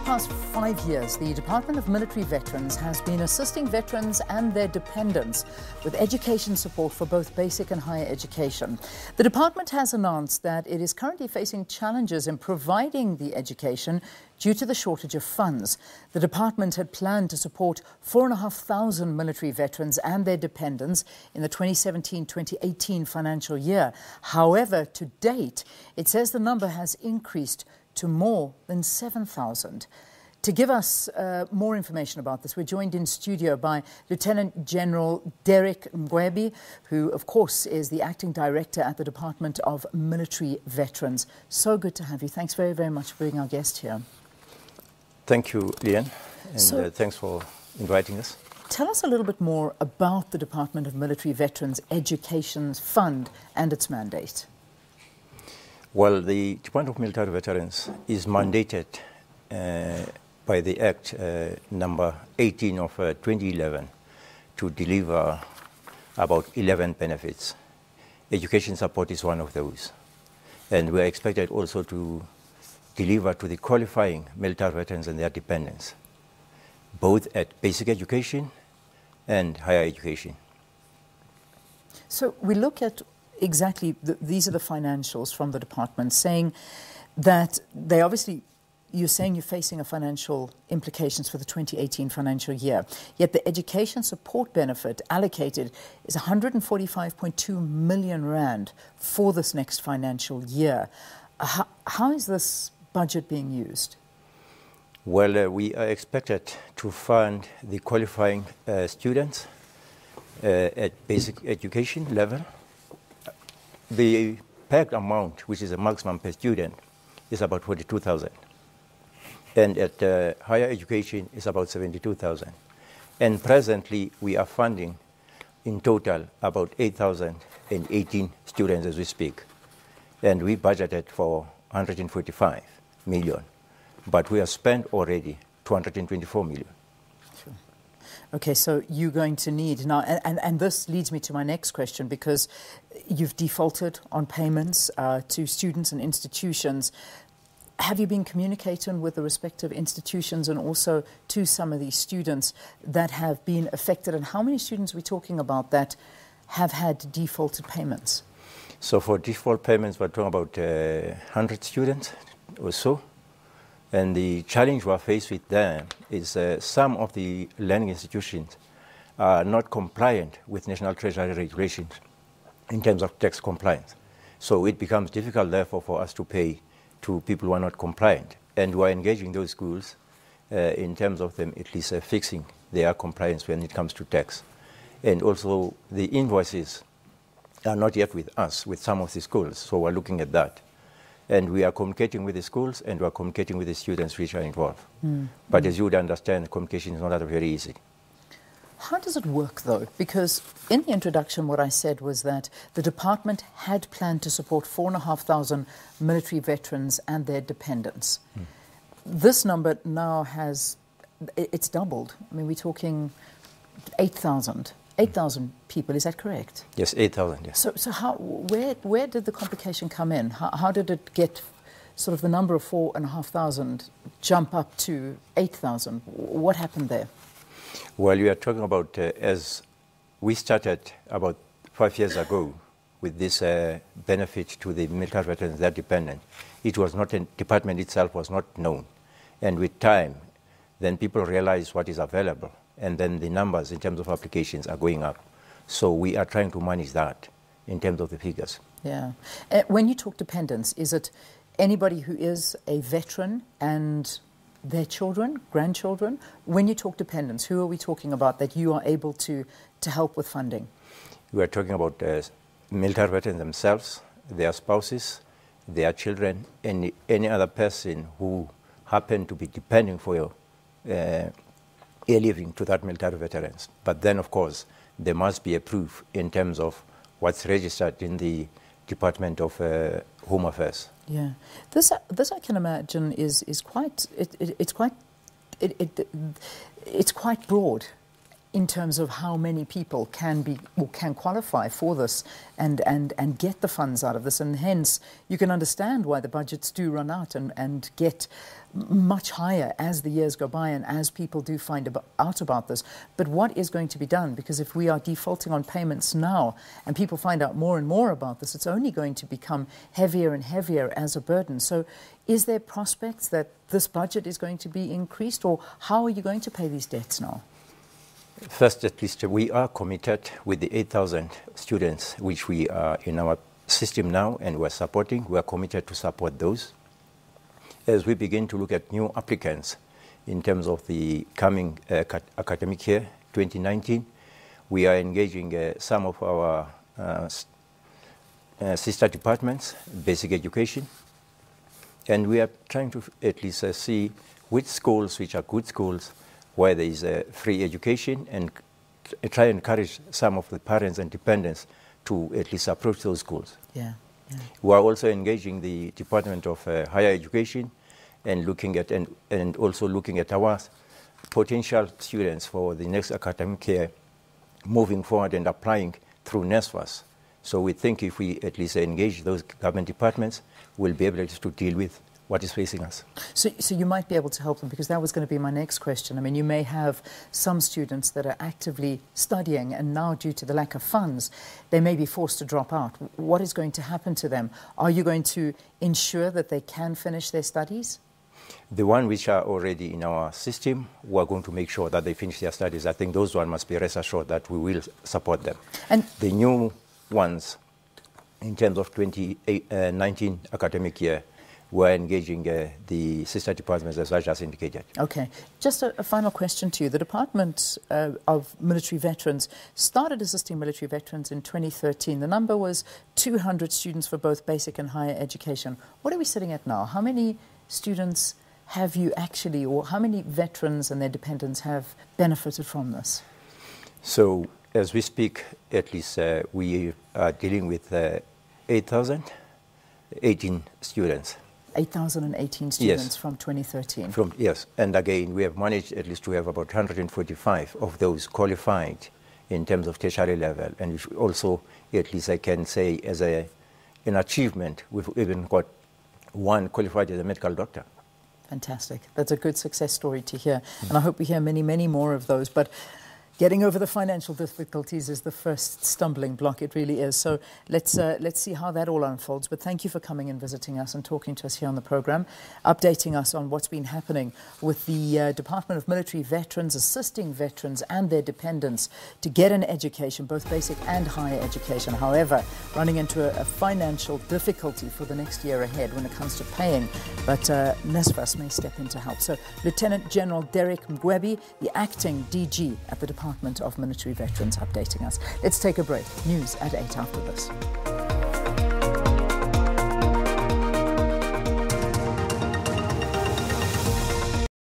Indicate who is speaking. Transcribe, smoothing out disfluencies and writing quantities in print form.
Speaker 1: past 5 years, the Department of Military Veterans has been assisting veterans and their dependents with education support for both basic and higher education. The department has announced that it is currently facing challenges in providing the education due to the shortage of funds. The department had planned to support 4,500 military veterans and their dependents in the 2017-2018 financial year. However, to date, it says the number has increased to more than 7,000. To give us more information about this, we're joined in studio by Lt General Derrick Mgwebi, who, of course, is the Acting Director at the Department of Military Veterans. So good to have you. Thanks very, very much for being our guest here.
Speaker 2: Thank you, Leanne, and thanks for inviting us.
Speaker 1: Tell us a little bit more about the Department of Military Veterans Education Fund and its mandate.
Speaker 2: Well, the Department of Military Veterans is mandated by the Act number 18 of 2011 to deliver about 11 benefits. Education support is one of those. And we are expected also to deliver to the qualifying military veterans and their dependents, both at basic education and higher education.
Speaker 1: So we look at exactly, these are the financials from the department, saying that they obviously, you're saying you're facing a financial implications for the 2018 financial year, yet the education support benefit allocated is 145.2 million rand for this next financial year. How is this budget being used?
Speaker 2: Well, we are expected to fund the qualifying students at basic education level. The pegged amount, which is a maximum per student, is about 42,000. And at higher education is about 72,000. And presently, we are funding in total about 8,018 students as we speak. And we budgeted for 145 million. But we have spent already 224 million.
Speaker 1: Sure. Okay, so you're going to need now, and this leads me to my next question, because you've defaulted on payments to students and institutions. Have you been communicating with the respective institutions and also to some of these students that have been affected? And how many students are we talking about that have had defaulted payments?
Speaker 2: So for default payments, we're talking about 100 students or so. And the challenge we're faced with there is some of the learning institutions are not compliant with National Treasury regulations in terms of tax compliance. So it becomes difficult, therefore, for us to pay to people who are not compliant. And we're engaging those schools in terms of them at least fixing their compliance when it comes to tax. And also the invoices are not yet with us, with some of the schools, so we're looking at that. And we are communicating with the schools and we are communicating with the students which are involved. But as you would understand, communication is not that very easy.
Speaker 1: How does it work, though? Because in the introduction, what I said was that the department had planned to support 4,500 military veterans and their dependents. This number now it's doubled. I mean, we're talking 8,000 people, is that correct?
Speaker 2: Yes, 8,000, yes.
Speaker 1: So where did the complication come in? How did it get sort of the number of 4,500 jump up to 8,000? What happened there?
Speaker 2: Well, you are talking about, as we started about 5 years ago with this benefit to the military veterans, their dependent, it was not, the department itself was not known. And with time, then people realize what is available. And then the numbers in terms of applications are going up. So we are trying to manage that in terms of the figures.
Speaker 1: Yeah. When you talk dependents, is it anybody who is a veteran and their children, grandchildren? When you talk dependents, who are we talking about that you are able to help with funding?
Speaker 2: We are talking about military veterans themselves, their spouses, their children, and any other person who happen to be depending for a living to that military veterans. But then, of course, there must be a proof in terms of what's registered in the Department of Home Affairs.
Speaker 1: Yeah, this I can imagine is quite it's quite broad. in terms of how many people can be or can qualify for this and get the funds out of this. And hence, you can understand why the budgets do run out and get much higher as the years go by and as people do find out about this. But what is going to be done? Because if we are defaulting on payments now and people find out more and more about this, it's only going to become heavier and heavier as a burden. So is there prospects that this budget is going to be increased, or how are you going to pay these debts now?
Speaker 2: First, at least, we are committed with the 8,000 students which we are in our system now and we're supporting. We are committed to support those. As we begin to look at new applicants in terms of the coming academic year, 2019, we are engaging some of our sister departments, basic education, and we are trying to at least see which schools, which are good schools, where there is free education, and try and encourage some of the parents and dependents to at least approach those schools.
Speaker 1: Yeah.
Speaker 2: We are also engaging the Department of Higher Education and looking at and also looking at our potential students for the next academic year, moving forward and applying through NSFAS. So we think if we at least engage those government departments, we'll be able to deal with what is facing us.
Speaker 1: So you might be able to help them, because that was going to be my next question. I mean, you may have some students that are actively studying and now, due to the lack of funds, they may be forced to drop out. What is going to happen to them? Are you going to ensure that they can finish their studies?
Speaker 2: The ones which are already in our system, we are going to make sure that they finish their studies. I think those ones must be rest assured that we will support them. And the new ones, in terms of 2019 academic year, we're engaging the sister departments, as I just indicated.
Speaker 1: Okay. Just a final question to you. The Department of Military Veterans started assisting military veterans in 2013. The number was 200 students for both basic and higher education. What are we sitting at now? How many students have you actually, or how many veterans and their dependents have benefited from this?
Speaker 2: So, as we speak, at least we are dealing with 8,018 students.
Speaker 1: 8,018 students,
Speaker 2: yes,
Speaker 1: from 2013?
Speaker 2: Yes, and again, we have managed at least to have about 145 of those qualified in terms of tertiary level. And also, at least I can say, as an achievement, we've even got one qualified as a medical doctor.
Speaker 1: Fantastic. That's a good success story to hear. And I hope we hear many, many more of those. But getting over the financial difficulties is the first stumbling block. It really is. So let's see how that all unfolds. But thank you for coming and visiting us and talking to us here on the program, updating us on what's been happening with the Department of Military Veterans, assisting veterans and their dependents to get an education, both basic and higher education. However, running into a financial difficulty for the next year ahead when it comes to paying. But NSFAS may step in to help. So Lt General Derrick Mgwebi, the acting DG at the Department of Military Veterans, updating us. Let's take a break. News at 8 after this.